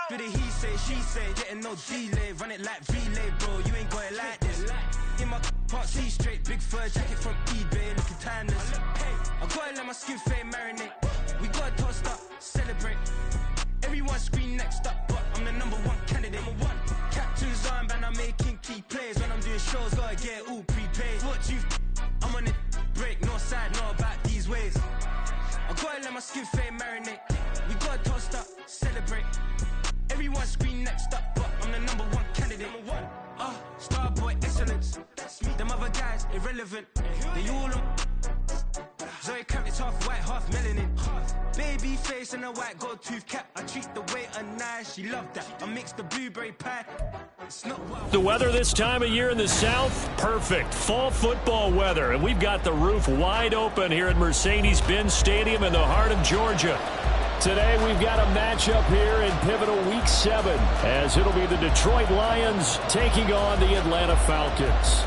Do the he say, she say, getting no delay, run it like relay, bro, you ain't got it like this. In my can't see straight, big fur jacket from eBay, looking timeless. I gotta let my skin fade marinate. We gotta toast up, celebrate. Everyone scream next up, but I'm the #1 candidate. Captain's armband, I'm making key plays. When I'm doing shows, gotta get all prepaid. What you I'm on it, break, no side, no about these ways. I gotta let my skin fade marinate. We gotta toast up, celebrate. Everyone scream next up, but I'm the #1 candidate. Starboy excellence. Them other guys irrelevant. They all on. Zoe Camp, it's half white, half melanin. Baby face and a white gold tooth cap. I treat the waiter nice, she loved that. I mix the blueberry pie. It's not what the weather this time of year in the South, perfect. Fall football weather, and we've got the roof wide open here at Mercedes-Benz Stadium in the heart of Georgia. Today we've got a matchup here in pivotal Week 7, as it'll be the Detroit Lions taking on the Atlanta Falcons.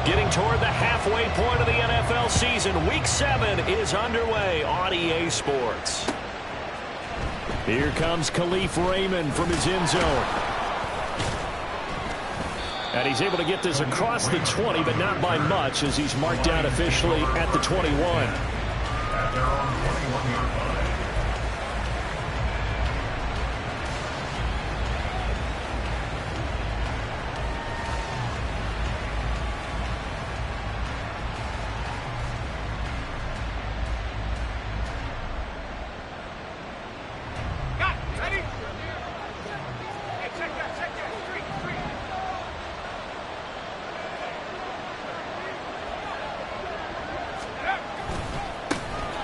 Getting toward the halfway point of the NFL season, Week 7 is underway on EA Sports. Here comes Khalif Raymond from his end zone. And he's able to get this across the 20, but not by much, as he's marked down officially at the 21.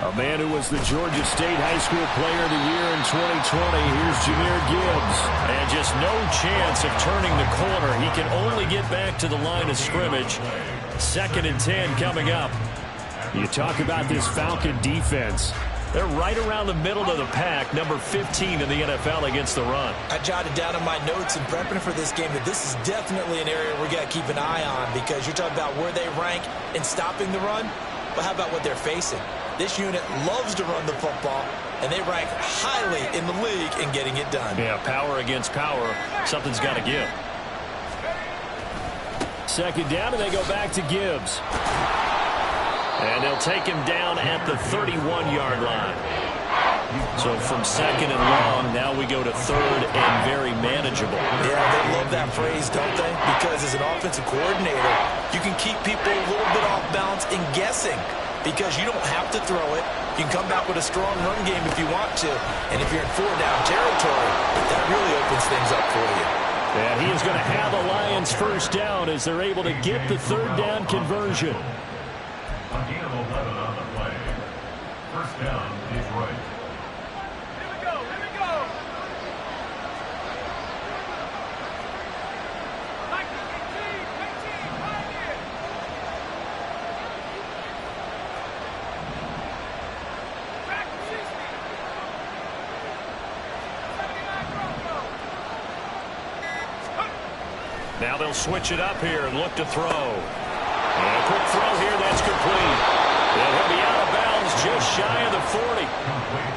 A man who was the Georgia State High School Player of the Year in 2020. Here's Jahmyr Gibbs. And just no chance of turning the corner. He can only get back to the line of scrimmage. 2nd and 10 coming up. You talk about this Falcon defense. They're right around the middle of the pack, number 15 in the NFL against the run. I jotted down in my notes in prepping for this game that this is definitely an area we're going to keep an eye on, because you're talking about where they rank in stopping the run. But how about what they're facing? This unit loves to run the football, and they rank highly in the league in getting it done. Yeah, power against power. Something's got to give. 2nd down, and they go back to Gibbs. And they'll take him down at the 31-yard line. So from 2nd and long, now we go to 3rd and very manageable. Yeah, they love that phrase, don't they? Because as an offensive coordinator, you can keep people a little bit off balance and guessing, because you don't have to throw it. You can come back with a strong run game if you want to. And if you're in 4-down territory, that really opens things up for you. And he is going to have the Lions 1st down as they're able to get the 3rd down conversion. A gain of 11 on the play. 1st down, Detroit. Here we go, here we go. Now they'll switch it up here and look to throw. And a quick throw here, that's complete. And he'll be out of bounds just shy of the 40.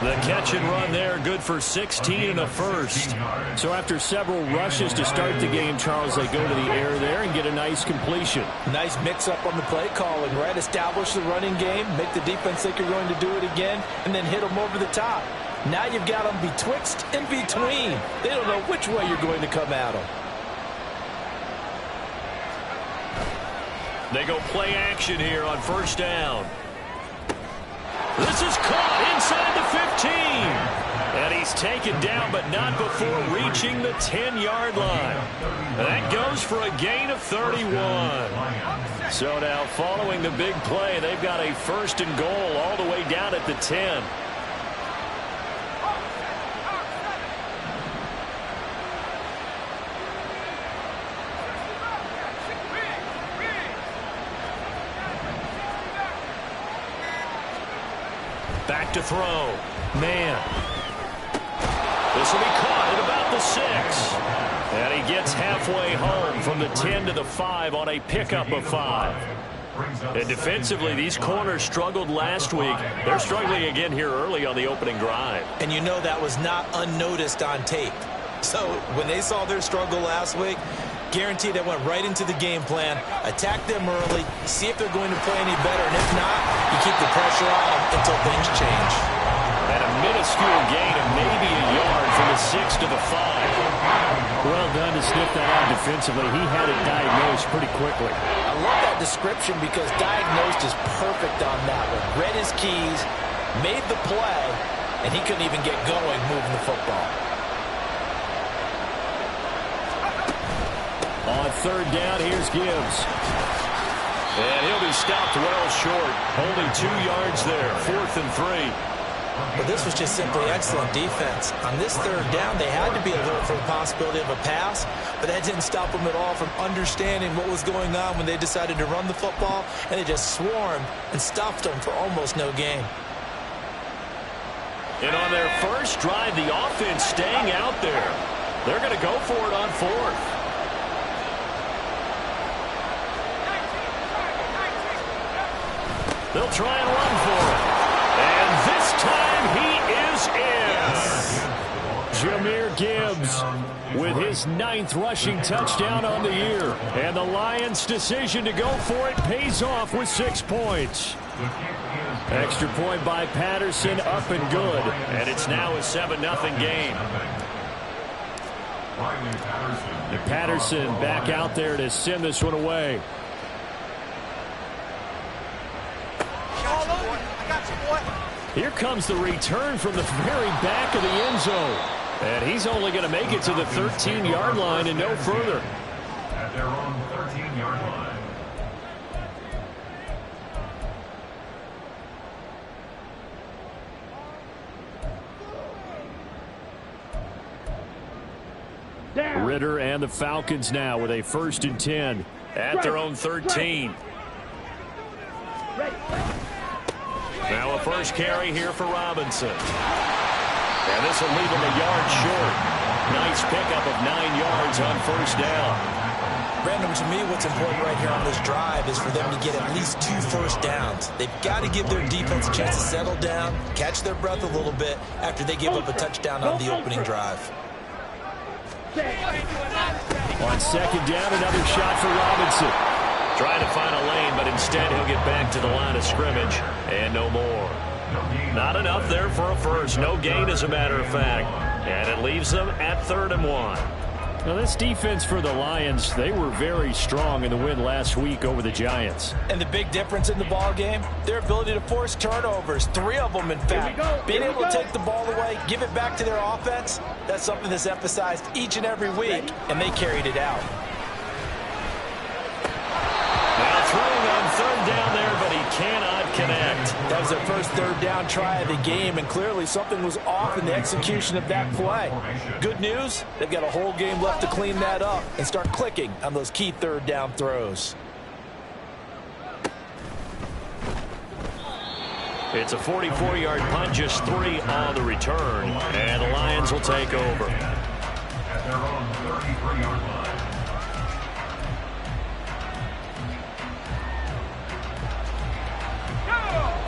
The catch and run there, good for 16 and a first. So after several rushes to start the game, Charles, they go to the air there and get a nice completion. Nice mix-up on the play calling, right? Establish the running game, make the defense think you're going to do it again, and then hit them over the top. Now you've got them betwixt and between. They don't know which way you're going to come at them. They go play action here on 1st down. This is caught inside the 15. And he's taken down, but not before reaching the 10-yard line. That goes for a gain of 31. So now following the big play, they've got a 1st and goal all the way down at the 10. Back to throw. Man. from the 10 to the 5 on a pickup of 5. And defensively, these corners struggled last week. They're struggling again here early on the opening drive. And you know that was not unnoticed on tape. So when they saw their struggle last week, guaranteed they went right into the game plan, attack them early, see if they're going to play any better, and if not, you keep the pressure on them until things change. And a minuscule gain of maybe a yard from the 6 to the 5. Well done to sniff that out defensively. He had it diagnosed pretty quickly. I love that description because diagnosed is perfect on that one. Read his keys, made the play, and he couldn't even get going moving the football. On third down, here's Gibbs. And he'll be stopped well short. Only 2 yards there. 4th and 3. But this was just simply excellent defense. On this third down, they had to be alert for the possibility of a pass, but that didn't stop them at all from understanding what was going on when they decided to run the football, and they just swarmed and stopped them for almost no gain. And on their first drive, the offense staying out there. They're going to go for it on 4th. They'll try and run for it. And this time he is in. Jahmyr Gibbs with his 9th rushing touchdown on the year. And the Lions' decision to go for it pays off with 6 points. Extra point by Patterson, up and good. And it's now a 7-0 game. And Patterson back out there to send this one away. Here comes the return from the very back of the end zone. And he's only going to make it to the 13-yard line and no further. At their own 13-yard line. Ritter and the Falcons now with a 1st and 10 at their own 13. Now a first carry here for Robinson. And this will leave him a yard short. Nice pickup of 9 yards on 1st down. Brandon, to me, what's important right here on this drive is for them to get at least 2 first downs. They've got to give their defense a chance to settle down, catch their breath a little bit after they give up a touchdown on the opening drive. On 2nd down, another shot for Robinson. Trying to find a lane, but instead he'll get back to the line of scrimmage. And no more. Not enough there for a first. No gain, as a matter of fact. And it leaves them at 3rd and 1. Now, this defense for the Lions, they were very strong in the win last week over the Giants. And the big difference in the ball game, their ability to force turnovers, 3 of them, in fact. Being able to take the ball away, give it back to their offense, that's something that's emphasized each and every week, and they carried it out. Now throwing on 3rd down there, but he cannot connect. That was their first 3rd down try of the game, and clearly something was off in the execution of that play. Good news, they've got a whole game left to clean that up and start clicking on those key 3rd down throws. It's a 44-yard punt, just 3 on the return, and the Lions will take over. At their own 33-yard line.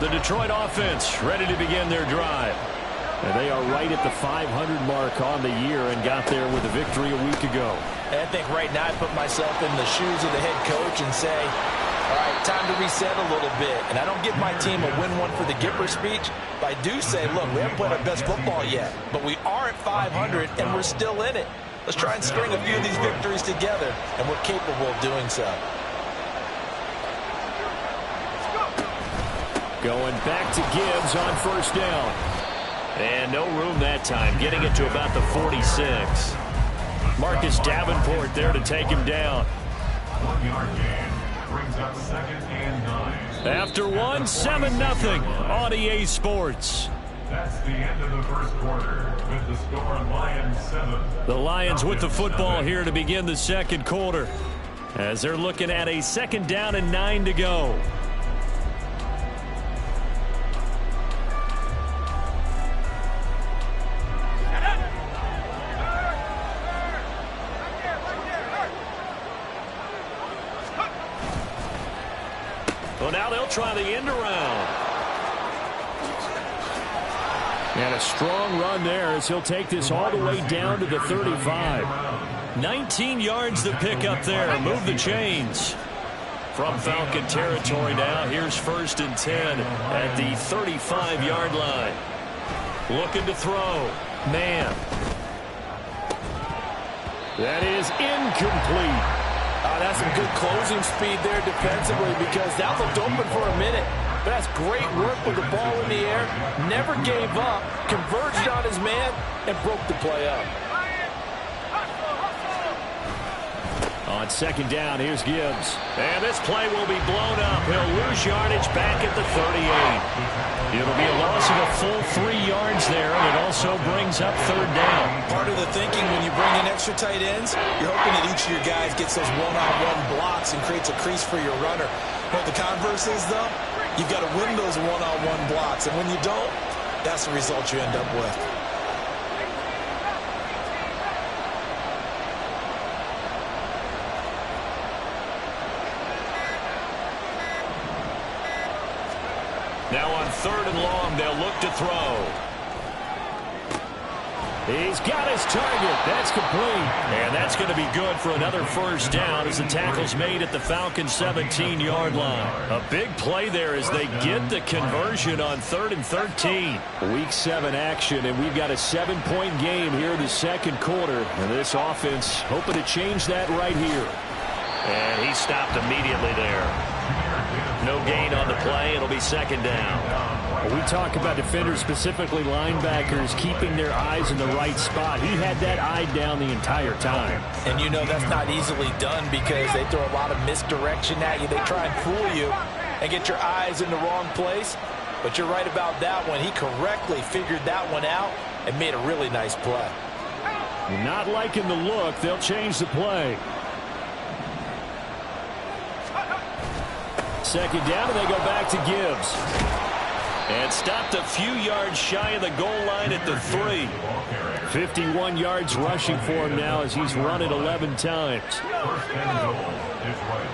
The Detroit offense ready to begin their drive. And they are right at the 500 mark on the year and got there with a victory a week ago. And I think right now I put myself in the shoes of the head coach and say, all right, time to reset a little bit. And I don't give my team a win one for the Gipper speech, but I do say, look, we haven't played our best football yet, but we are at 500 and we're still in it. Let's try and string a few of these victories together, and we're capable of doing so. Going back to Gibbs on 1st down. And no room that time, getting it to about the 46. Marcus Davenport there to take him down. 1 yard gain brings up 2nd and 9. After 1, 7-0 on EA Sports. That's the end of the first quarter with the score Lions 7. The Lions with the football here to begin the 2nd quarter, as they're looking at a 2nd down and 9 to go. So now they'll try the end around. And a strong run there as he'll take this all the way down to the 35. 19 yards to pick up there. Move the chains. From Falcon territory now, here's 1st and 10 at the 35-yard line. Looking to throw. Man. That is incomplete. That's some good closing speed there defensively because that looked open for a minute. But that's great work with the ball in the air. Never gave up, converged on his man, and broke the play up. On 2nd down, here's Gibbs. And this play will be blown up. He'll lose yardage back at the 38. It'll be a loss of a full 3 yards there, and it also brings up 3rd down. Part of the thinking when you bring in extra tight ends, you're hoping that each of your guys gets those one-on-one blocks and creates a crease for your runner. What the converse is, though, you've got to win those one-on-one blocks, and when you don't, that's the result you end up with. Now on 3rd and long, they'll look to throw. He's got his target. That's complete. And that's going to be good for another 1st down as the tackle's made at the Falcons' 17-yard line. A big play there as they get the conversion on 3rd and 13. Week 7 action, and we've got a 7-point game here in the 2nd quarter. And this offense hoping to change that right here. And he stopped immediately there. No gain on the play. It'll be 2nd down. We talk about defenders, specifically linebackers, keeping their eyes in the right spot. He had that eye down the entire time. And you know that's not easily done because they throw a lot of misdirection at you. They try and fool you and get your eyes in the wrong place. But you're right about that one. He correctly figured that one out and made a really nice play. Not liking the look. They'll change the play. 2nd down, and they go back to Gibbs. And stopped a few yards shy of the goal line at the 3. 51 yards rushing for him now as he's run it 11 times. 1st and goal, Detroit.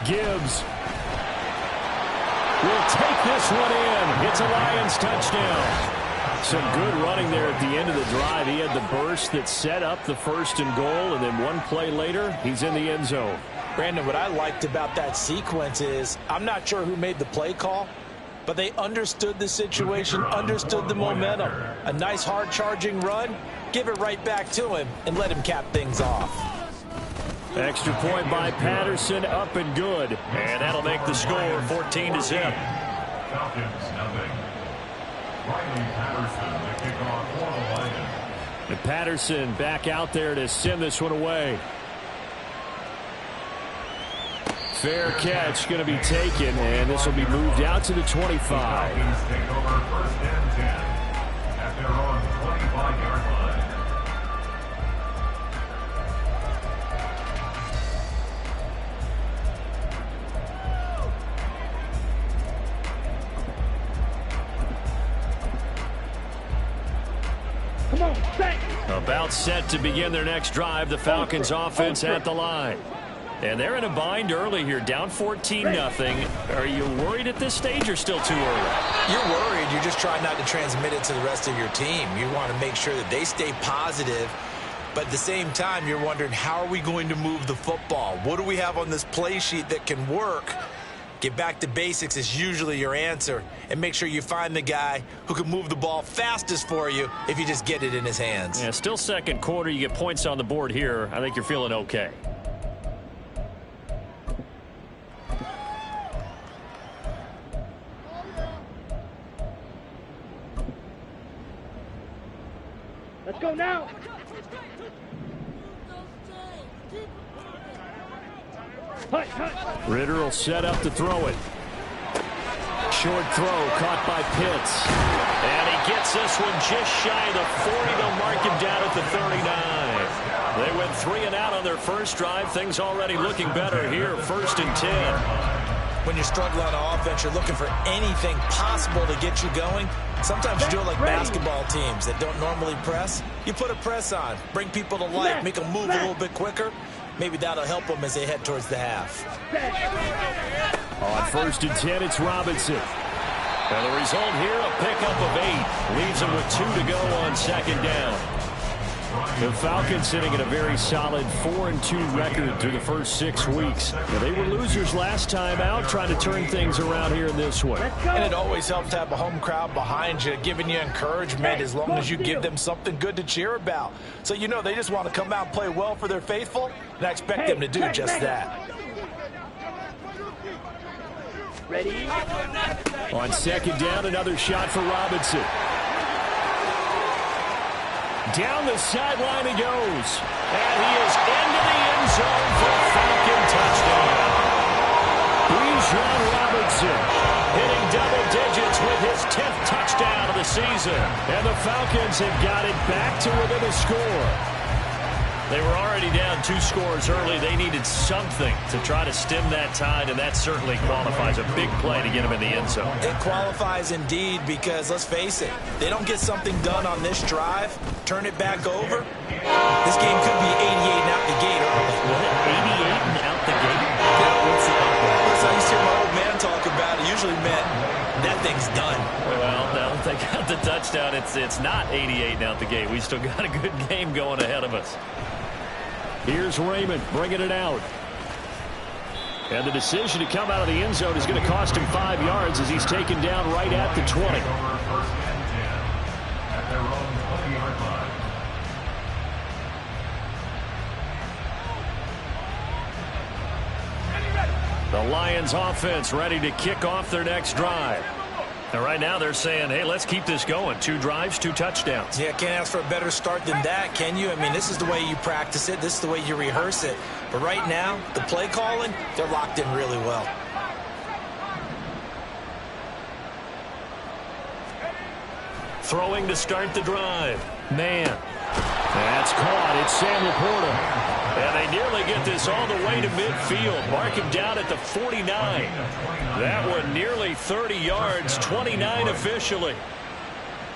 Gibbs will take this one in. It's a Lions touchdown. Some good running there at the end of the drive. He had the burst that set up the 1st and goal, and then one play later, he's in the end zone. Brandon, what I liked about that sequence is I'm not sure who made the play call, but they understood the situation, understood the momentum. A nice hard-charging run, give it right back to him, and let him cap things off. Extra point by Patterson, up and good. And that'll make the score 14-0. Falcons, nothing. Riley Patterson, the kickoff for the Lions. And Patterson back out there to send this one away. Fair catch going to be taken, and this will be moved out to the 25. Falcons take over 1st and 10 at their own 25-yard line. Come on, stay. About set to begin their next drive, the Falcons offense at the line. And they're in a bind early here, down 14-0. Are you worried at this stage or still too early? You're worried. You're just trying not to transmit it to the rest of your team. You want to make sure that they stay positive. But at the same time, you're wondering, how are we going to move the football? What do we have on this play sheet that can work? Get back to basics is usually your answer. And make sure you find the guy who can move the ball fastest for you if you just get it in his hands. Yeah, still 2nd quarter. You get points on the board here. I think you're feeling okay. Let's go now. Ritter will set up to throw it. Short throw caught by Pitts. And he gets this one just shy of the 40. They'll mark him down at the 39. They went 3 and out on their first drive. Things already looking better here. 1st and 10. When you're struggling on offense, you're looking for anything possible to get you going. Sometimes you do it like basketball teams that don't normally press. You put a press on, bring people to life, make them move a little bit quicker. Maybe that'll help them as they head towards the half. On 1st and 10, it's Robinson. And the result here, a pickup of 8. Leaves them with 2 to go on 2nd down. The Falcons sitting at a very solid 4-2 record through the first 6 weeks. Now, they were losers last time out, trying to turn things around here in this one. And it always helps to have a home crowd behind you, giving you encouragement as long as you give them something good to cheer about. So you know they just want to come out and play well for their faithful, and I expect them to do just that. Ready? On 2nd down, another shot for Robinson. Down the sideline he goes. And he is into the end zone for a Falcon touchdown. Bijan Robinson hitting double digits with his 10th touchdown of the season. And the Falcons have got it back to within a score. They were already down 2 scores early. They needed something to try to stem that tide, and that certainly qualifies. A big play to get them in the end zone. It qualifies indeed because, let's face it, they don't get something done on this drive, turn it back over, this game could be 88 and out the gate early. What? 88 and out the gate? Listen, I used to hear my old man talk about it. Usually meant that thing's done. Well, now that they got the touchdown, it's not 88 and out the gate. We still got a good game going ahead of us. Here's Raymond bringing it out. And the decision to come out of the end zone is going to cost him 5 yards as he's taken down right at the 20. At their own 20-yard line. The Lions offense ready to kick off their next drive. And right now they're saying, hey, let's keep this going. 2 drives, 2 touchdowns. Yeah, can't ask for a better start than that, can you? I mean, this is the way you practice it. This is the way you rehearse it. But right now, the play calling, they're locked in really well. Throwing to start the drive. Man. That's caught. It's Sam Laporta. And they nearly get this all the way to midfield. Mark him down at the 49. That one nearly 30 yards, 29 officially.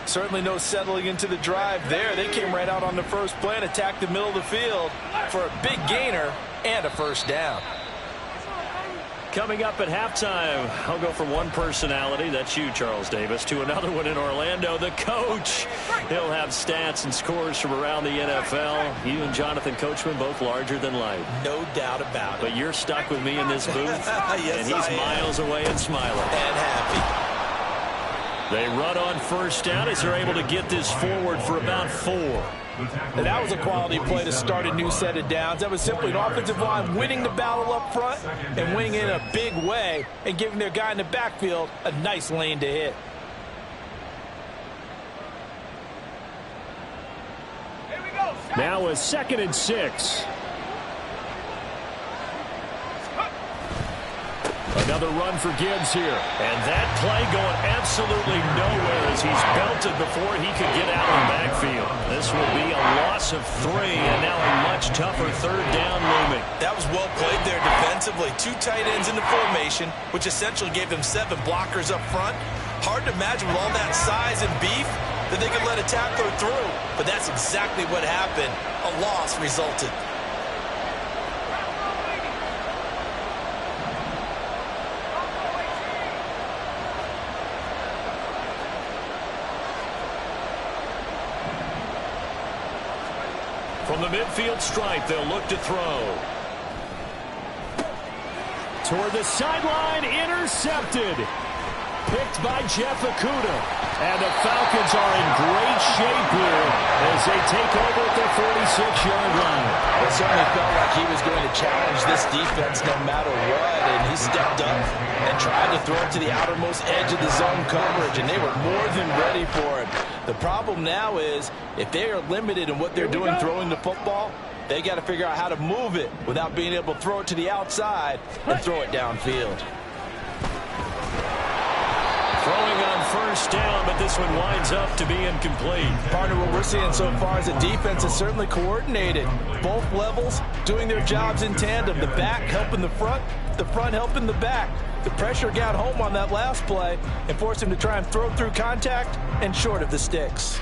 Certainly no settling into the drive there. They came right out on the first play and attacked the middle of the field for a big gainer and a first down. Coming up at halftime, I'll go from one personality, that's you, Charles Davis, to another one in Orlando, the coach. He'll have stats and scores from around the NFL. You and Jonathan Coachman, both larger than life. No doubt about it. But you're stuck with me in this booth, yes, and he's miles away and smiling. And happy. They run on first down as they're able to get this forward for about 4. And that was a quality play to start a new set of downs. That was simply an offensive line winning the battle up front and winning in a big way and giving their guy in the backfield a nice lane to hit. Now a 2nd and 6. Another run for Gibbs here. And that play going absolutely nowhere as he's belted before he could get out of the backfield. This will be a loss of 3 and now a much tougher 3rd down looming. That was well played there defensively. 2 tight ends in the formation, which essentially gave them 7 blockers up front. Hard to imagine with all that size and beef that they could let a tackler through. But that's exactly what happened. A loss resulted. From the midfield stripe, they'll look to throw. Toward the sideline, intercepted. Picked by Jeff Okudah. And the Falcons are in great shape here as they take over at their 46-yard line. It certainly felt like he was going to challenge this defense no matter what, and he stepped up and tried to throw it to the outermost edge of the zone coverage, and they were more than ready for it. The problem now is if they are limited in what they're doing throwing the football, they got to figure out how to move it without being able to throw it to the outside and throw it downfield. Throwing on first down, but this one winds up to be incomplete. Partner, what we're seeing so far is the defense is certainly coordinated. Both levels doing their jobs in tandem. The back helping the front helping the back. The pressure got home on that last play and forced him to try and throw through contact and short of the sticks.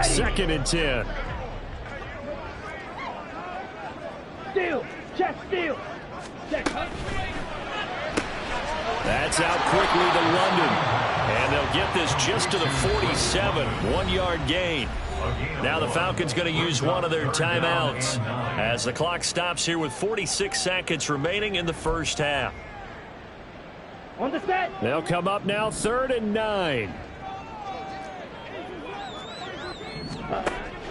2nd and 10. Steal. Chest steal. That's out quickly to London. And they'll get this just to the 47. 1-yard gain. Now the Falcons going to use one of their timeouts as the clock stops here with 46 seconds remaining in the first half. On the set. They'll come up now 3rd and 9.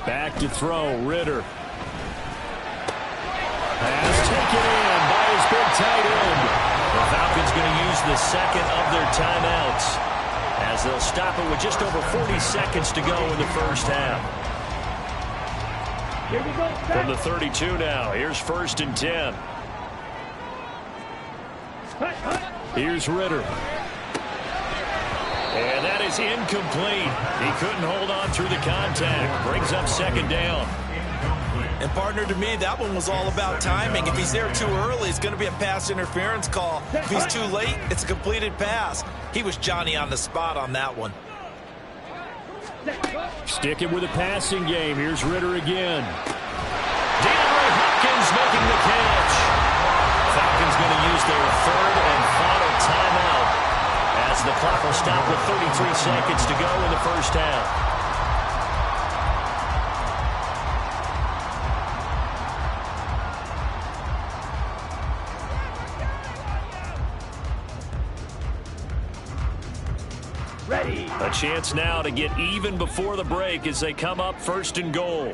Back to throw, Ritter. Pass taken in by his big tight end. The Falcons going to use the second of their timeouts as they'll stop it with just over 40 seconds to go in the first half. Here we go. From the 32 now, here's 1st and 10. Here's Ritter. And that is incomplete. He couldn't hold on through the contact. Brings up 2nd down. And partner, to me, that one was all about timing. If he's there too early, it's going to be a pass interference call. If he's too late, it's a completed pass. He was Johnny on the spot on that one. Sticking with the passing game. Here's Ritter again. DeAndre Hopkins making the catch. Falcons going to use their 3rd and final timeout as the clock will stop with 33 seconds to go in the first half. Ready. A chance now to get even before the break as they come up 1st and goal.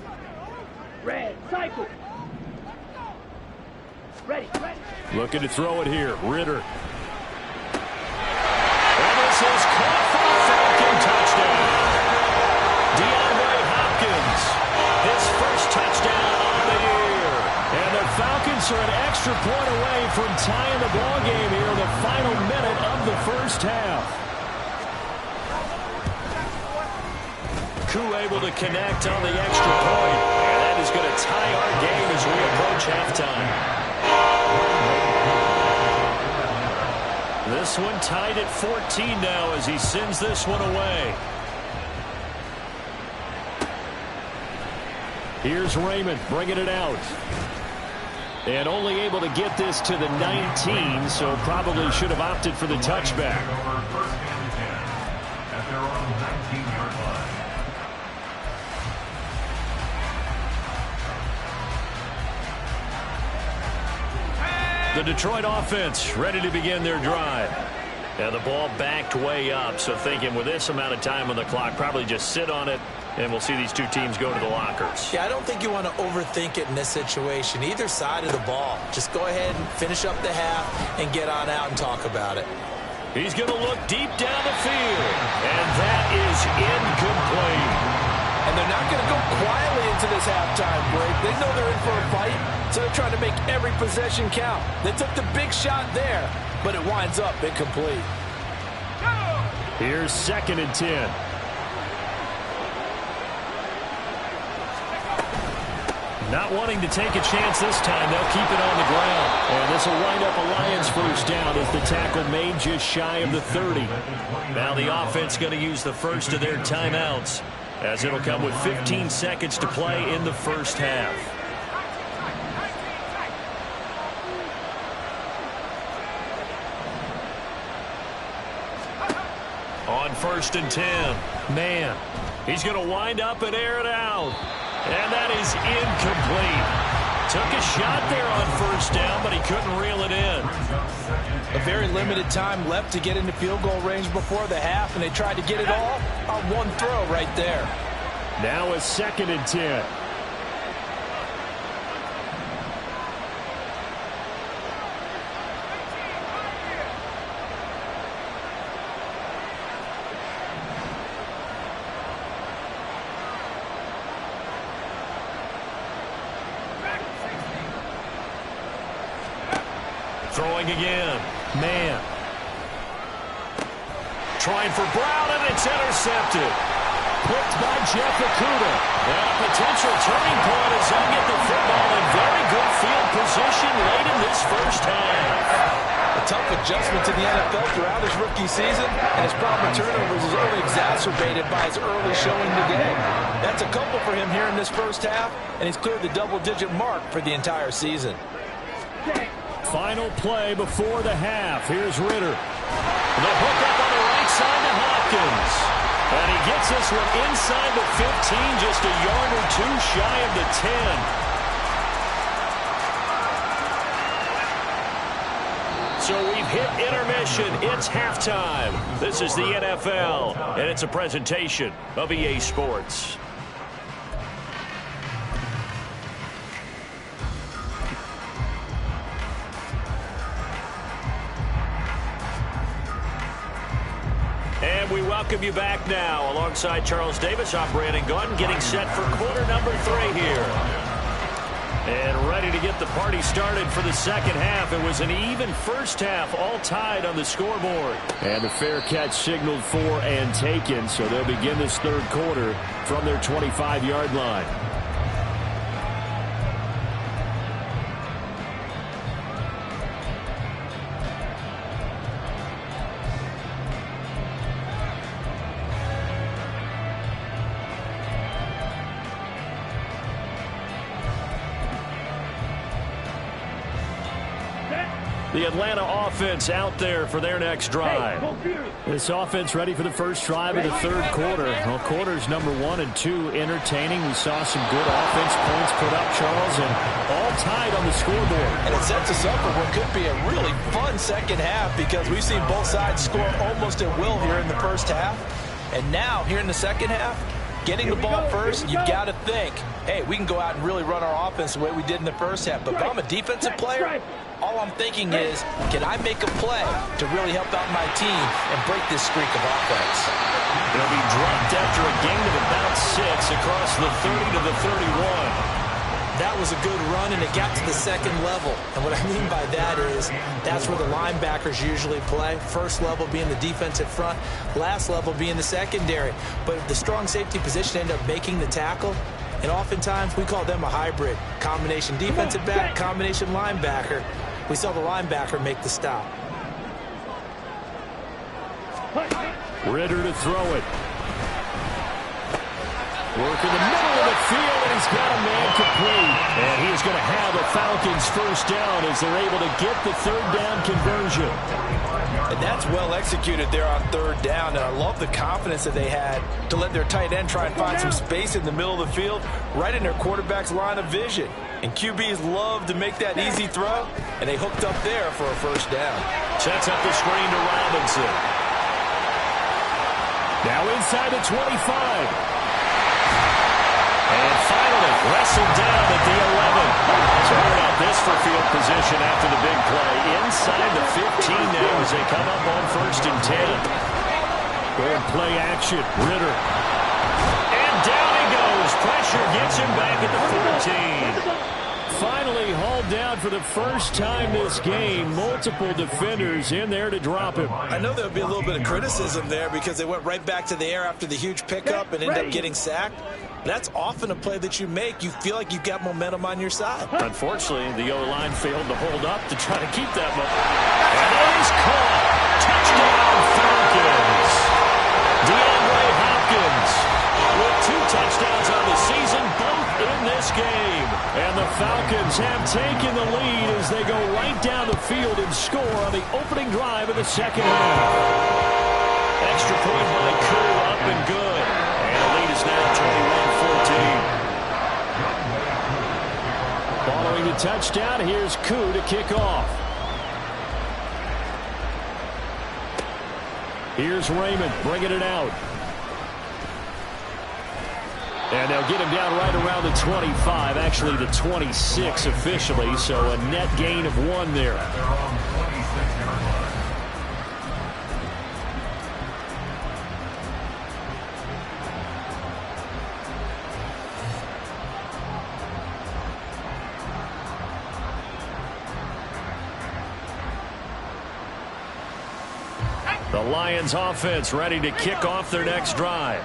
Red. Cycle. Ready. Looking to throw it here. Ritter. And this is caught for a Falcon touchdown. DeAndre Hopkins, his first touchdown of the year. And the Falcons are an extra point away from tying the ball game here in the final minute of the first half. Koo able to connect on the extra point. And that is going to tie our game as we approach halftime. This one tied at 14 now as he sends this one away. Here's Raymond bringing it out. And only able to get this to the 19, so probably should have opted for the touchback. At their own 19-yard line. The Detroit offense ready to begin their drive. Now the ball backed way up, so thinking with this amount of time on the clock, probably just sit on it, and we'll see these two teams go to the lockers. Yeah, I don't think you want to overthink it in this situation. Either side of the ball. Just go ahead and finish up the half and get on out and talk about it. He's going to look deep down the field, and that is incomplete. And they're not going to go quietly into this halftime break. They know they're in for a fight, so they're trying to make every possession count. They took the big shot there, but it winds up incomplete. Here's 2nd and 10. Not wanting to take a chance this time, they'll keep it on the ground. And this will wind up a Lions first down as the tackle made just shy of the 30. Now the offense going to use the first of their timeouts, as it'll come with 15 seconds to play in the first half. On 1st and 10, man, he's going to wind up and air it out. And that is incomplete. Took a shot there on 1st down, but he couldn't reel it in. A very limited time left to get into field goal range before the half, and they tried to get it all on one throw right there. Now a 2nd and 10. Throwing again. Man. Trying for Brown, and it's intercepted. Picked by Jeff Okudah. And a potential turning point as he'll get the football in very good field position late in this first half. A tough adjustment to the NFL throughout his rookie season, and his problem with turnovers is only exacerbated by his early showing today. That's a couple for him here in this first half, and he's cleared the double-digit mark for the entire season. Final play before the half. Here's Ritter. The hook up on the right side to Hopkins. And he gets this one inside the 15, just a yard or two shy of the 10. So we've hit intermission. It's halftime. This is the NFL, and it's a presentation of EA Sports. And we welcome you back now. Alongside Charles Davis, I'm Brandon Gaudin, getting set for quarter number 3 here. And ready to get the party started for the second half. It was an even first half, all tied on the scoreboard. And the fair catch signaled for and taken, so they'll begin this third quarter from their 25-yard line. The Atlanta offense out there for their next drive. This offense ready for the first drive of the third quarter. Well, quarters number 1 and 2 entertaining. We saw some good offense points put up, Charles, and all tied on the scoreboard. And it sets us up for what could be a really fun second half because we've seen both sides score almost at will here in the first half. And now, here in the second half, getting the ball first, you've got to think, hey, we can go out and really run our offense the way we did in the first half. But if I'm a defensive player, all I'm thinking is, can I make a play to really help out my team and break this streak of offense? They'll be dropped after a gain of about 6 across the 30 to the 31. That was a good run, and it got to the second level. And what I mean by that is that's where the linebackers usually play. First level being the defensive front, last level being the secondary. But the strong safety position ended up making the tackle. And oftentimes we call them a hybrid. Combination defensive back, combination linebacker. We saw the linebacker make the stop. Ritter to throw it. Work in the middle of the field, and he's got a man complete. And he is going to have a Falcons first down as they're able to get the third down conversion. And that's well executed there on third down. And I love the confidence that they had to let their tight end try and find some space in the middle of the field, right in their quarterback's line of vision. And QBs love to make that easy throw, and they hooked up there for a first down. Sets up the screen to Robinson. Now inside the 25. And finally, wrestled down at the 11. So how about this for field position after the big play? Inside the 15 now as they come up on 1st and 10. Good play action. Ritter. And down he goes. Pressure gets him back at the 14. Finally hauled down for the first time this game. Multiple defenders in there to drop him. I know there would be a little bit of criticism there because they went right back to the air after the huge pickup and ended up getting sacked. That's often a play that you make. You feel like you've got momentum on your side. Unfortunately, the O-line failed to hold up to try to keep that momentum. And it is caught. Touchdown, Falcons. DeAndre Hopkins with 2 touchdowns on the season, both in this game. And the Falcons have taken the lead as they go right down the field and score on the opening drive of the second half. Extra point by Koo, up and good. And the lead is now 21-14. Following the touchdown, here's Koo to kick off. Here's Raymond bringing it out. And they'll get him down right around the 25, actually the 26 officially, so a net gain of 1 there. The Lions offense ready to kick off their next drive.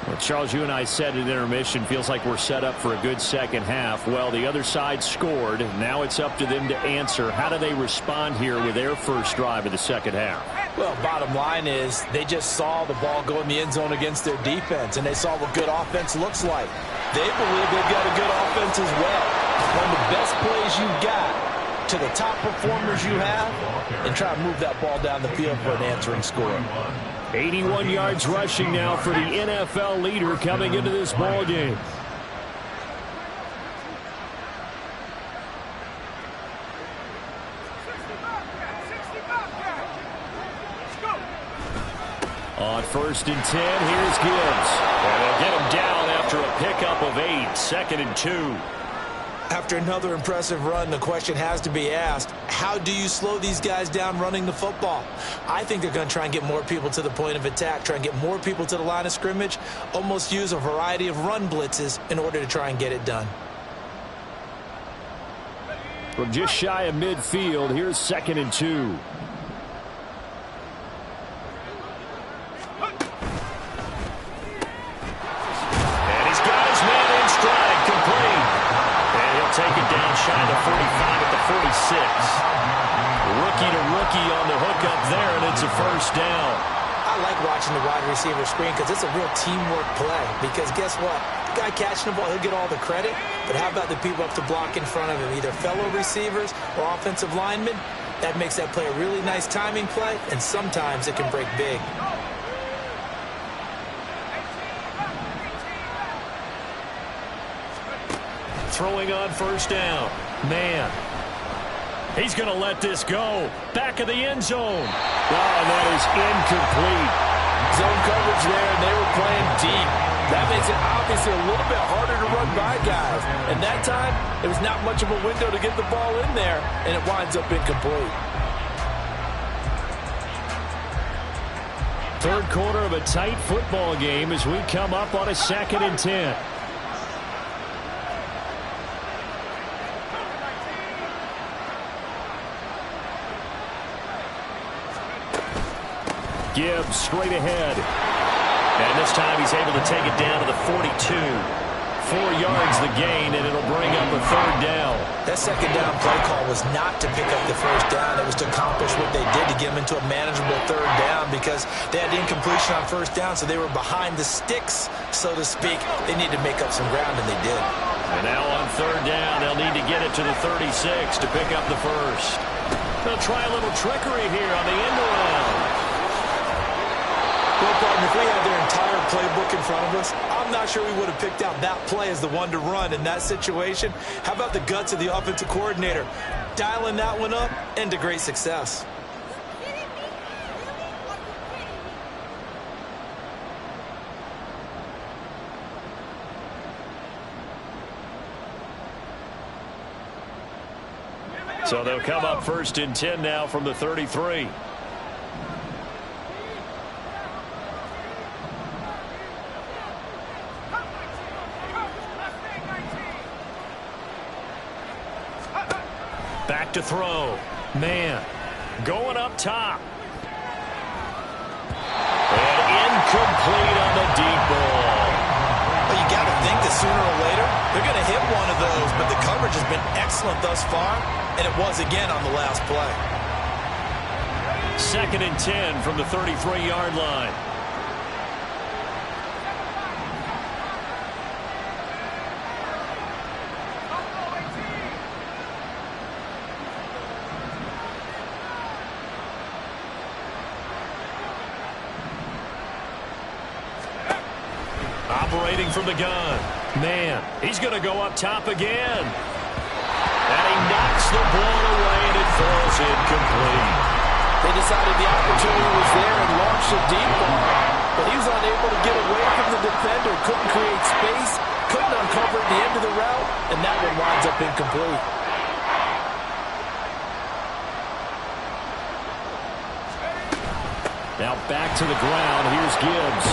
Well, Charles, you and I said at intermission, feels like we're set up for a good second half. Well, the other side scored. Now it's up to them to answer. How do they respond here with their first drive of the second half? Well, bottom line is they just saw the ball go in the end zone against their defense, and they saw what good offense looks like. They believe they've got a good offense as well. One of the best plays you've got to the top performers you have, and try to move that ball down the field for an answering score. 81 yards rushing now for the NFL leader coming into this ball game. On 1st and 10, here's Gibbs. And they'll get him down after a pickup of 8, 2nd and 2. After another impressive run, the question has to be asked, how do you slow these guys down running the football? I think they're going to try and get more people to the point of attack, try and get more people to the line of scrimmage, almost use a variety of run blitzes in order to try and get it done. From just shy of midfield, here's 2nd and 2. Take it down shy of the 45 at the 46. Rookie to rookie on the hookup there, and it's a first down. I like watching the wide receiver screen because it's a real teamwork play. Because guess what? The guy catching the ball, he'll get all the credit. But how about the people up to block in front of him, either fellow receivers or offensive linemen? That makes that play a really nice timing play, and sometimes it can break big. Throwing on first down. Man. He's going to let this go. Back of the end zone. Oh, and that is incomplete. Zone coverage there, and they were playing deep. That makes it obviously a little bit harder to run by guys. And that time, there was not much of a window to get the ball in there, and it winds up incomplete. Third quarter of a tight football game as we come up on a 2nd and 10. Gibbs straight ahead. And this time he's able to take it down to the 42. 4 yards the gain, and it'll bring up a 3rd down. That second down play call was not to pick up the first down. It was to accomplish what they did to get them into a manageable 3rd down because they had incompletion on first down, so they were behind the sticks, so to speak. They needed to make up some ground, and they did. And now on 3rd down, they'll need to get it to the 36 to pick up the first. They'll try a little trickery here on the end around. Well, partner, if we had their entire playbook in front of us, I'm not sure we would have picked out that play as the one to run in that situation. How about the guts of the offensive coordinator? Dialing that one up and to great success. So they'll come up 1st and 10 now from the 33. Back to throw. Man. Going up top. And incomplete on the deep ball. Well, you got to think that sooner or later, they're going to hit one of those, but the coverage has been excellent thus far, and it was again on the last play. 2nd and 10 from the 33-yard line. Operating from the gun. Man, he's going to go up top again. And he knocks the ball away, and it falls incomplete. They decided the opportunity was there and launched a deep ball. But he was unable to get away from the defender, couldn't create space, couldn't uncover at the end of the route, and that one winds up incomplete. Now back to the ground. Here's Gibbs.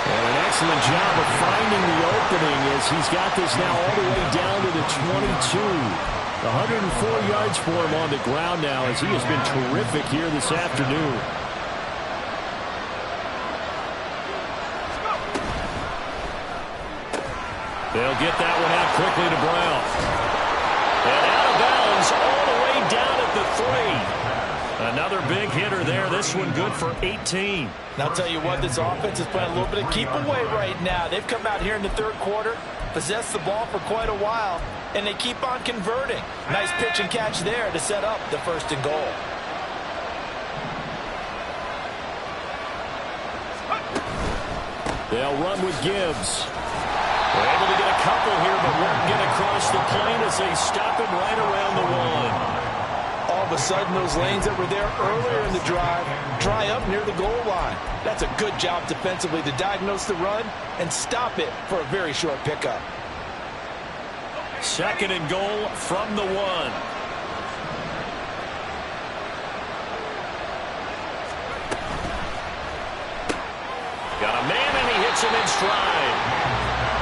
And an excellent job of finding the opening as he's got this now all the way down to the 22. 104 yards for him on the ground now as he has been terrific here this afternoon. They'll get that one out quickly to Brown. And out of bounds all the way down at the 3. Another big hitter there. This one good for 18. And I'll tell you what, this offense is playing a little bit of keep away right now. They've come out here in the third quarter, possessed the ball for quite a while, and they keep on converting. Nice pitch and catch there to set up the 1st and goal. They'll run with Gibbs. They're able to get a couple here, but won't get across the plane as they stop him right around the 1. All of a sudden, those lanes that were there earlier in the drive dry up near the goal line. That's a good job defensively to diagnose the run and stop it for a very short pickup. 2nd and goal from the 1. Got a man, and he hits him in stride.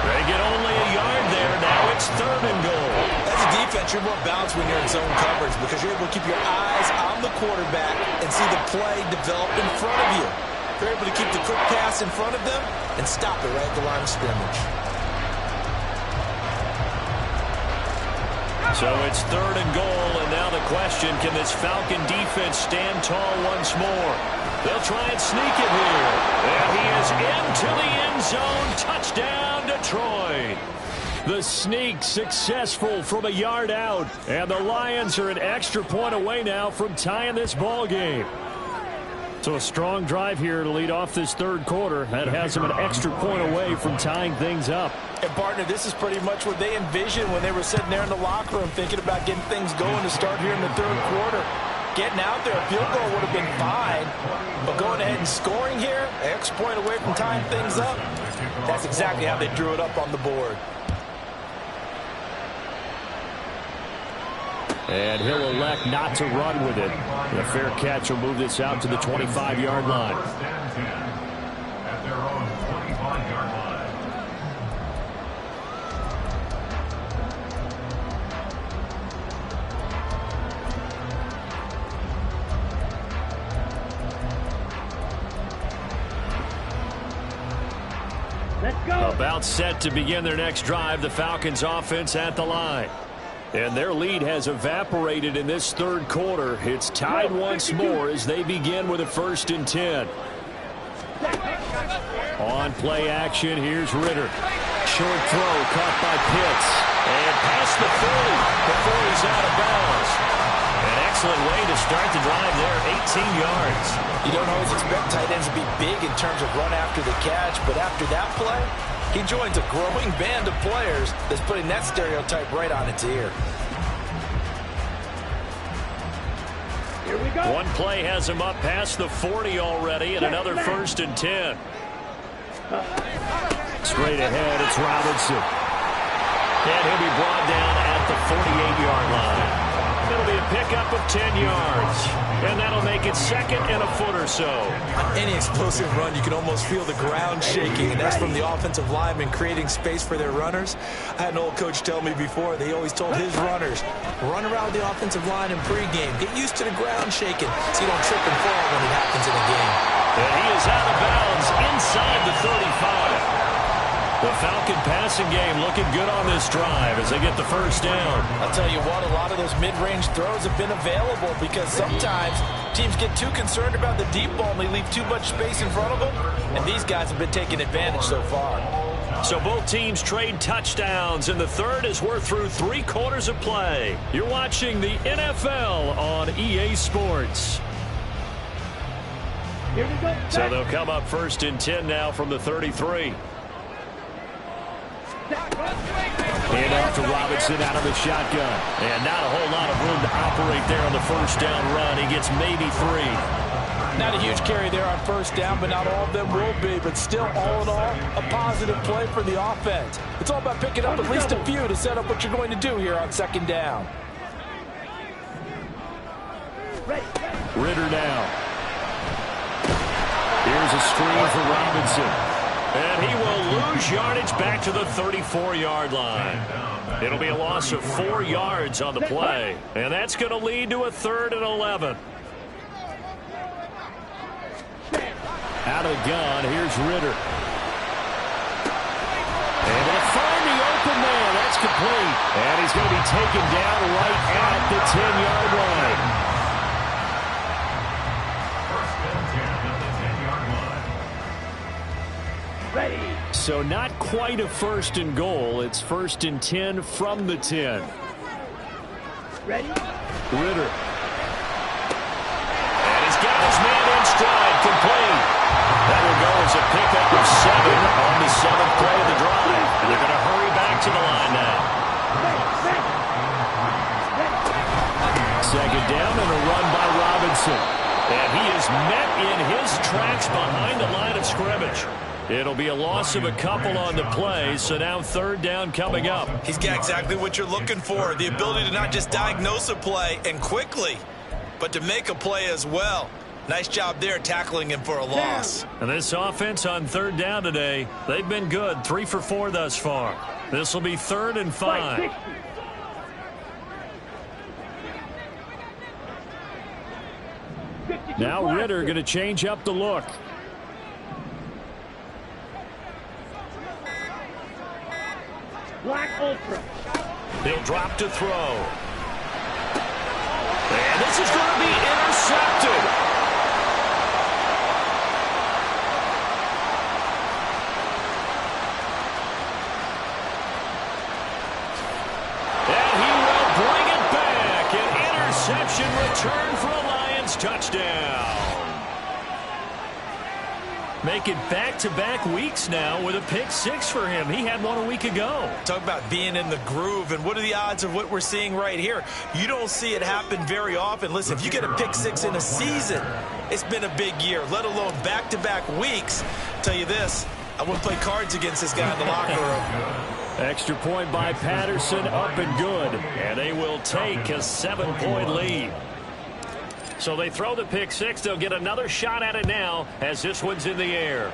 They get only a yard there. Now it's 3rd and goal. As a defense, you're more balanced when you're in zone coverage because you're able to keep your eyes on the quarterback and see the play develop in front of you. You're able to keep the quick pass in front of them and stop it right at the line of scrimmage. So it's 3rd and goal, and now the question, can this Falcon defense stand tall once more? They'll try and sneak it here. And he is into the end zone. Touchdown, Detroit. The sneak successful from a yard out. And the Lions are an extra point away now from tying this ball game. So a strong drive here to lead off this 3rd quarter. That has them an extra point away from tying things up. And, partner, this is pretty much what they envisioned when they were sitting there in the locker room thinking about getting things going to start here in the 3rd quarter. Getting out there, a field goal would have been fine. But going ahead and scoring here, an extra point away from tying things up, that's exactly how they drew it up on the board. And he'll elect not to run with it. A fair catch will move this out to the 25-yard line. At their own 25-yard line. Let's go. About set to begin their next drive, the Falcons offense at the line. And their lead has evaporated in this 3rd quarter. It's tied once more as they begin with a 1st and 10. On play action, here's Ritter. Short throw caught by Pitts. And past the 40 before he's out of bounds. An excellent way to start the drive there, 18 yards. You don't always expect tight ends to be big in terms of run after the catch, but after that play, he joins a growing band of players that's putting that stereotype right on its ear. Here we go. One play has him up past the 40 already, and another 1st and 10. Straight ahead, it's Robinson. And he'll be brought down at the 48-yard line. It'll be a pickup of 10 yards. And that'll make it 2nd and a foot or so. On any explosive run, you can almost feel the ground shaking, and that's from the offensive linemen creating space for their runners. I had an old coach tell me before, they always told his runners, run around the offensive line in pregame. Get used to the ground shaking so you don't trip and fall when it happens in a game. And he is out of bounds inside the 35. The Falcon passing game looking good on this drive as they get the 1st down. I'll tell you what, a lot of those mid-range throws have been available because sometimes teams get too concerned about the deep ball and they leave too much space in front of them, and these guys have been taking advantage so far. So both teams trade touchdowns in the 3rd as we're through 3 quarters of play. You're watching the NFL on EA Sports. Here we go. So they'll come up 1st and 10 now from the 33. Hand off to Robinson out of the shotgun. And not a whole lot of room to operate there on the 1st down run. He gets maybe 3. Not a huge carry there on 1st down, but not all of them will be. But still, all in all, a positive play for the offense. It's all about picking up at least a few to set up what you're going to do here on 2nd down. Ritter now. Here's a screen for Robinson. And he will lose yardage back to the 34-yard line. It'll be a loss of 4 yards on the play. And that's going to lead to a 3rd and 11. Out of the gun, here's Ritter. Able to find the That's complete. And he's going to be taken down right at the 10-yard line. Ready. So not quite a 1st and goal. It's 1st and 10 from the 10. Ready. Ritter. And he's got his man in stride, complete. That will go as a pickup of 7 on the 7th play of the drive. And they're going to hurry back to the line now. Second down and a run by Robinson. And he is met in his tracks behind the line of scrimmage. It'll be a loss of a couple on the play, so now 3rd down coming up. He's got exactly what you're looking for, the ability to not just diagnose a play and quickly, but to make a play as well. Nice job there tackling him for a loss. And this offense on 3rd down today, they've been good, 3 for 4 thus far. This will be 3rd and 5. Now Ritter going to change up the look. Black Ultra. He'll drop to throw. And this is going to be intercepted. And he will bring it back. An interception return for a Lions touchdown. Make it back-to-back weeks now with a pick 6 for him. He had one a week ago. Talk about being in the groove, and what are the odds of what we're seeing right here? You don't see it happen very often. Listen, if you get a pick 6 in a season, it's been a big year, let alone back-to-back weeks. I'll tell you this, I wouldn't play cards against this guy in the locker room. Extra point by Patterson, up and good. And they will take a 7-point lead. So they throw the pick 6. They'll get another shot at it now as this one's in the air.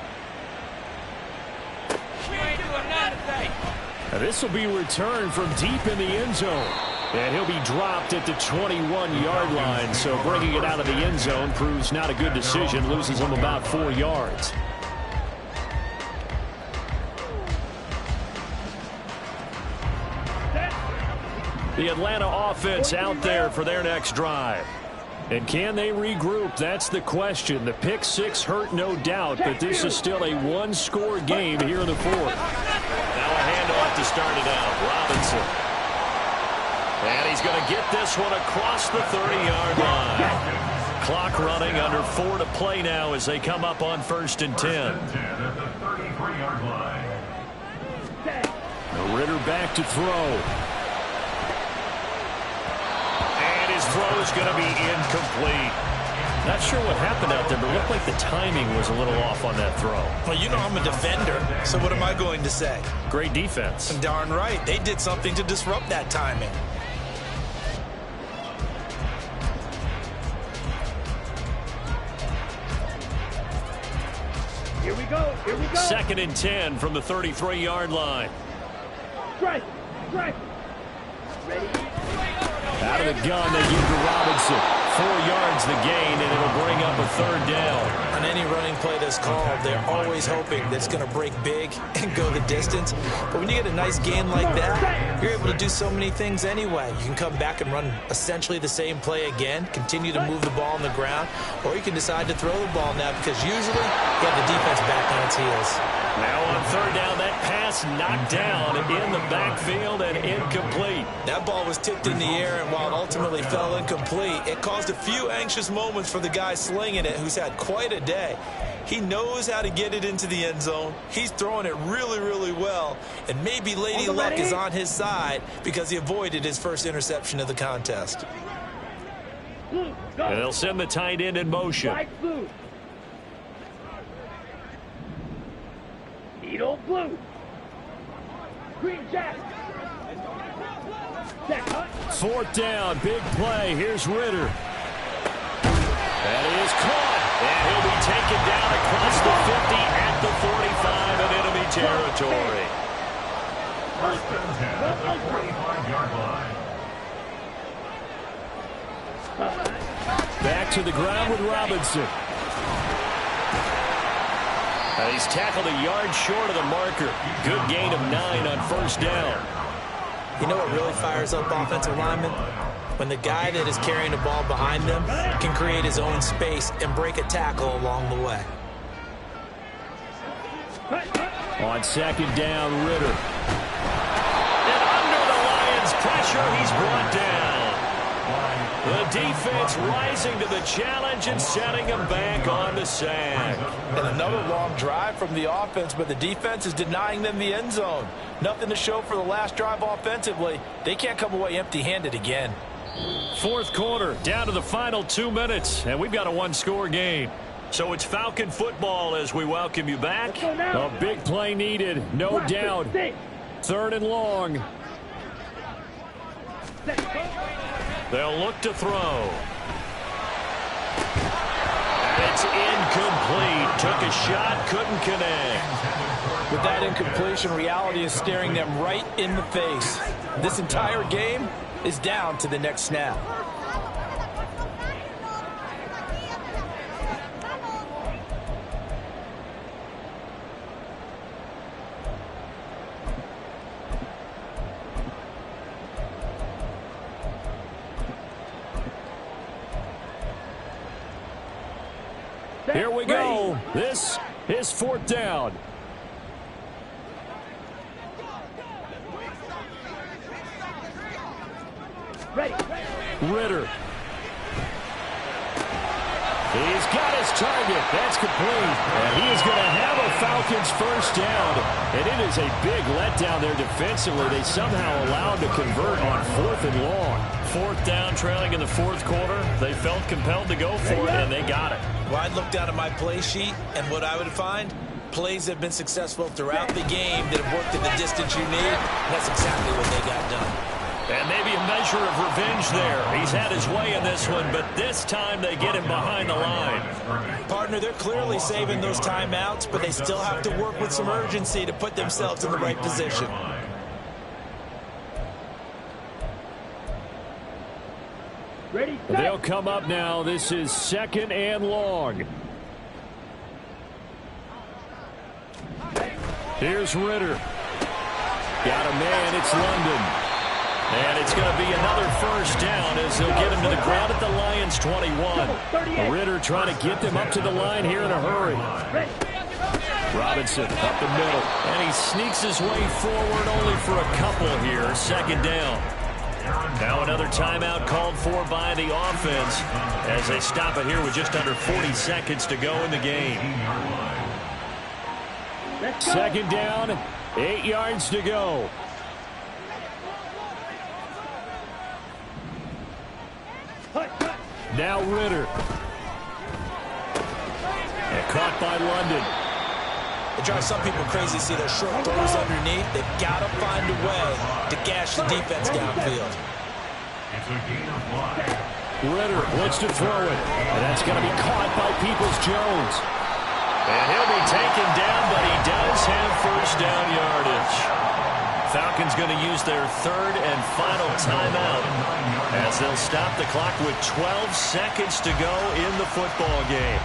Now this will be returned from deep in the end zone. And he'll be dropped at the 21-yard line. So bringing it out of the end zone proves not a good decision. Loses him about 4 yards. The Atlanta offense out there for their next drive. And can they regroup? That's the question. The pick 6 hurt, no doubt, but this is still a one-score game here in the 4th. Now a handoff to start it out. Robinson. And he's going to get this one across the 30-yard line. Clock running, under 4 to play now as they come up on 1st and 10. Now Ritter back to throw. His throw is going to be incomplete. Not sure what happened out there, but it looked like the timing was a little off on that throw. Well, you know I'm a defender, so what am I going to say? Great defense. Darn right. They did something to disrupt that timing. Here we go. Here we go. 2nd and 10 from the 33-yard line. Strike. Strike. Ready. Out of the gun, they give to Robinson. 4 yards the gain, and it'll bring up a 3rd down. On any running play that's called, they're always hoping that it's going to break big and go the distance. But when you get a nice gain like that, you're able to do so many things anyway. You can come back and run essentially the same play again, continue to move the ball on the ground, or you can decide to throw the ball now because usually you have the defense back on its heels. Now on 3rd down, that pass knocked down in the backfield and incomplete. That ball was tipped in the air, and while it ultimately fell incomplete, it caused a few anxious moments for the guy slinging it, who's had quite a day. He knows how to get it into the end zone. He's throwing it really, really well, and maybe Lady Luck is on his side because he avoided his first interception of the contest. And they'll send the tight end in motion. Light blue. Needle blue. Green jack. Jack Hunt. 4th down, big play. Here's Ritter. That is caught. And he'll be taken down across the 50 at the 45 of enemy territory. 45-yard line. Back to the ground with Robinson. He's tackled a yard short of the marker. Good gain of 9 on 1st down. You know what really fires up offensive linemen? When the guy that is carrying the ball behind them can create his own space and break a tackle along the way. On second down, Ritter. And under the Lions' pressure, he's brought down. The defense rising to the challenge and setting him back on the sack. And another long drive from the offense, but the defense is denying them the end zone. Nothing to show for the last drive offensively. They can't come away empty-handed again. Fourth quarter, down to the final 2 minutes, and we've got a one-score game. So it's Falcon football as we welcome you back. A big play needed, no doubt. Third and long. They'll look to throw. And it's incomplete. Took a shot, couldn't connect. With that incompletion, reality is staring them right in the face. This entire game is down to the next snap. Here we go. This is fourth down. Ready. Ritter. He's got his target. That's complete. And he is going to have a Falcons first down. And it is a big letdown there defensively. They somehow allowed to convert on fourth and long. Fourth down, trailing in the fourth quarter. They felt compelled to go for it, and they got it. Well, I'd look down at my play sheet, and what I would find, plays have been successful throughout the game that have worked at the distance you need. That's exactly what they got done. And maybe a measure of revenge there. He's had his way in this one, but this time they get him behind the line. Partner, they're clearly saving those timeouts, but they still have to work with some urgency to put themselves in the right position. Ready, They'll come up now. This is second and long. Here's Ritter. Got a man. It's London. And it's going to be another first down as they'll get him to the ground at the Lions' 21. Ritter trying to get them up to the line here in a hurry. Robinson up the middle. And he sneaks his way forward only for a couple here. Second down. Now another timeout called for by the offense as they stop it here with just under 40 seconds to go in the game. Second down, 8 yards to go. Now Ritter. And caught by London. It drives some people crazy to see those short throws underneath. They've got to find a way to gash the defense downfield. Ritter wants to throw it. And that's going to be caught by Peoples-Jones. And he'll be taken down, but he does have first down yardage. Falcons going to use their third and final timeout as they'll stop the clock with 12 seconds to go in the football game.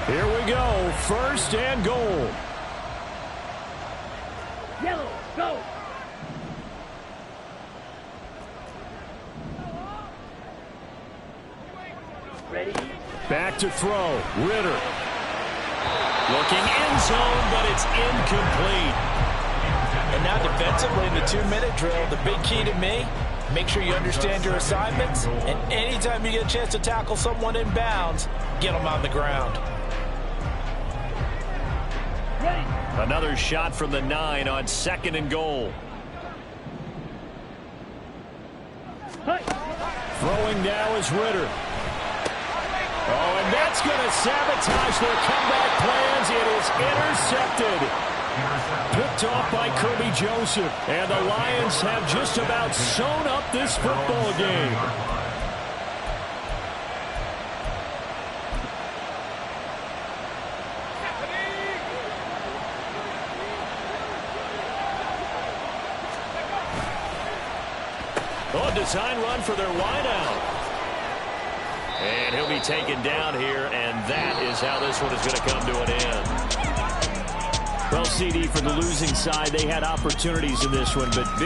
Here we go. First and goal. Yellow, go. Ready. Back to throw. Ritter. Looking end zone, but it's incomplete. And now defensively in the 2-minute drill, the big key to me, make sure you understand your assignments, and anytime you get a chance to tackle someone in bounds, get them on the ground. Another shot from the 9 on second and goal. Throwing now is Ritter. Oh, and that's going to sabotage their comeback plans. It is intercepted. Picked off by Kirby Joseph. And the Lions have just about sewn up this football game. Oh, design run for their wideout. And he'll be taken down here, and that is how this one is going to come to an end. Well, CD, for the losing side, they had opportunities in this one, but big